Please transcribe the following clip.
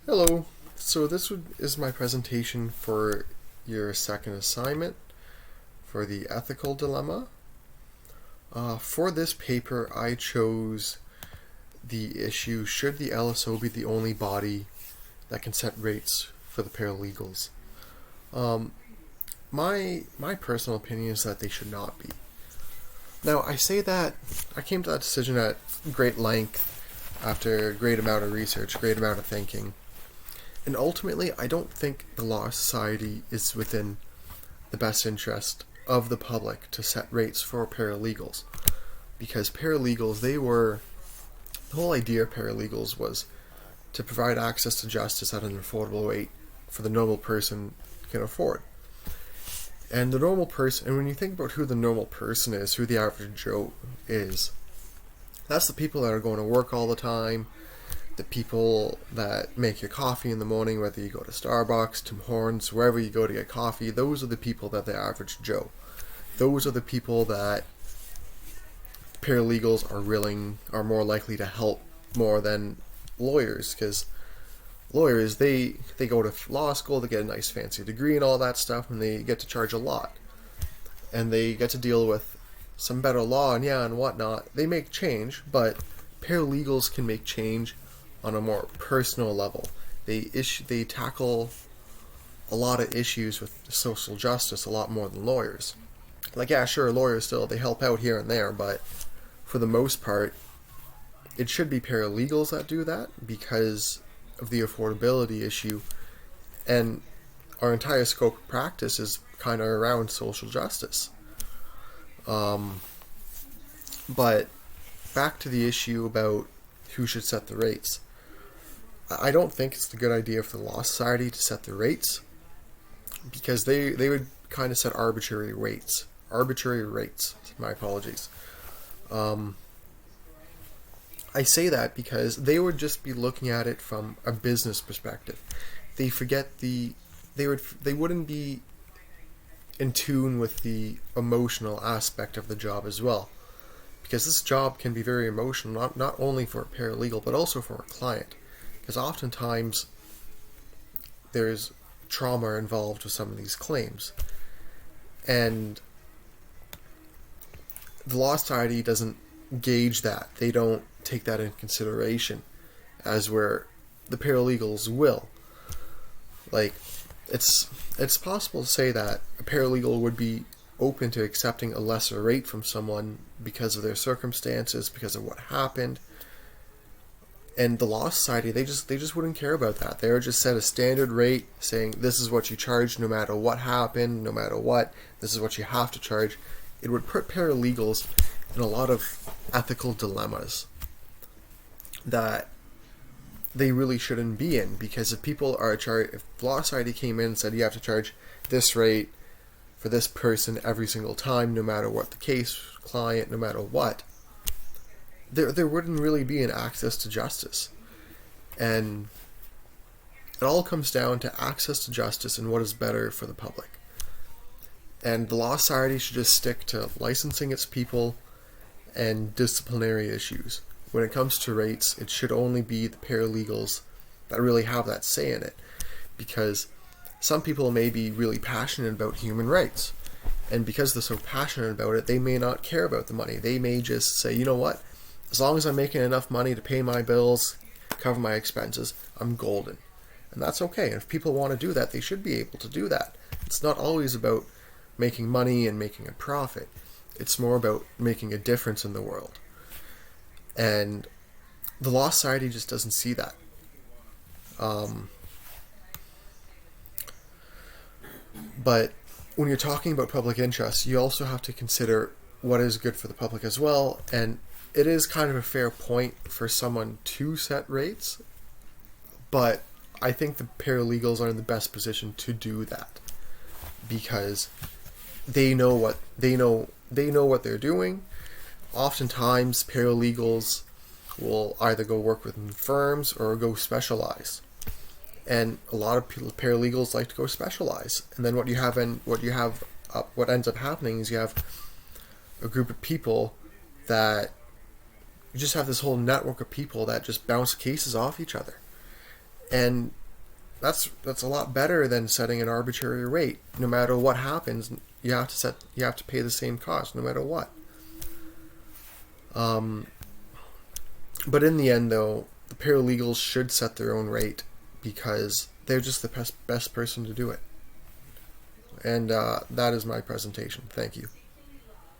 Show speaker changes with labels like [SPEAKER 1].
[SPEAKER 1] Hello. So is my presentation for your second assignment for the ethical dilemma. For this paper, I chose the issue, should the LSO be the only body that can set rates for the paralegals? My personal opinion is that they should not be. Now, I say that I came to that decision at great length after a great amount of research, great amount of thinking. And ultimately, I don't think the Law Society is within the best interest of the public to set rates for paralegals. Because paralegals, the whole idea of paralegals was to provide access to justice at an affordable rate for the normal person can afford. And the normal person, and when you think about who the normal person is, who the average Joe is, that's the people that are going to work all the time, the people that make your coffee in the morning, whether you go to Starbucks, Tim Hortons, wherever you go to get coffee. Those are the people that the average Joe. Those are the people that paralegals are more likely to help more than lawyers, because lawyers, they go to law school, they get a nice fancy degree and all that stuff, and they get to charge a lot. And they get to deal with some better law and whatnot. They make change, but paralegals can make change on a more personal level. They tackle a lot of issues with social justice a lot more than lawyers. Like, yeah, sure, lawyers still, they help out here and there, but for the most part, it should be paralegals that do that because of the affordability issue, and our entire scope of practice is kind of around social justice. But back to the issue about who should set the rates. I don't think it's a good idea for the Law Society to set the rates, because they would kind of set arbitrary rates. My apologies. I say that because they would just be looking at it from a business perspective. They forget they wouldn't be in tune with the emotional aspect of the job as well, because this job can be very emotional, not only for a paralegal but also for a client, because oftentimes there's trauma involved with some of these claims, and the Law Society doesn't gauge that. They don't take that into consideration, as where the paralegals will. Like, it's possible to say that a paralegal would be open to accepting a lesser rate from someone because of their circumstances, because of what happened. And the Law Society, they just wouldn't care about that. They would just set a standard rate saying, this is what you charge no matter what happened, no matter what, this is what you have to charge. It would put paralegals in a lot of ethical dilemmas that they really shouldn't be in, because if the Law Society came in and said you have to charge this rate for this person every single time, no matter what the case, client, no matter what, there wouldn't really be an access to justice. And it all comes down to access to justice and what is better for the public. And the Law Society should just stick to licensing its people and disciplinary issues. When it comes to rates, it should only be the paralegals that really have that say in it, because some people may be really passionate about human rights, and because they're so passionate about it, they may not care about the money. They may just say, you know what, as long as I'm making enough money to pay my bills, cover my expenses, I'm golden. And that's okay. And if people want to do that, they should be able to do that. It's not always about making money and making a profit. It's more about making a difference in the world. And the Law Society just doesn't see that. But when you're talking about public interest, you also have to consider what is good for the public as well. And it is kind of a fair point for someone to set rates, but I think the paralegals are in the best position to do that, because they know what they're doing. Oftentimes, paralegals will either go work with firms or go specialize, and a lot of paralegals like to go specialize. And then what ends up happening is you have a group of people that you just have this whole network of people that just bounce cases off each other. And that's a lot better than setting an arbitrary rate. No matter what happens, you have to pay the same cost no matter what. But in the end, though, the paralegals should set their own rate because they're just the best person to do it. And that is my presentation. Thank you.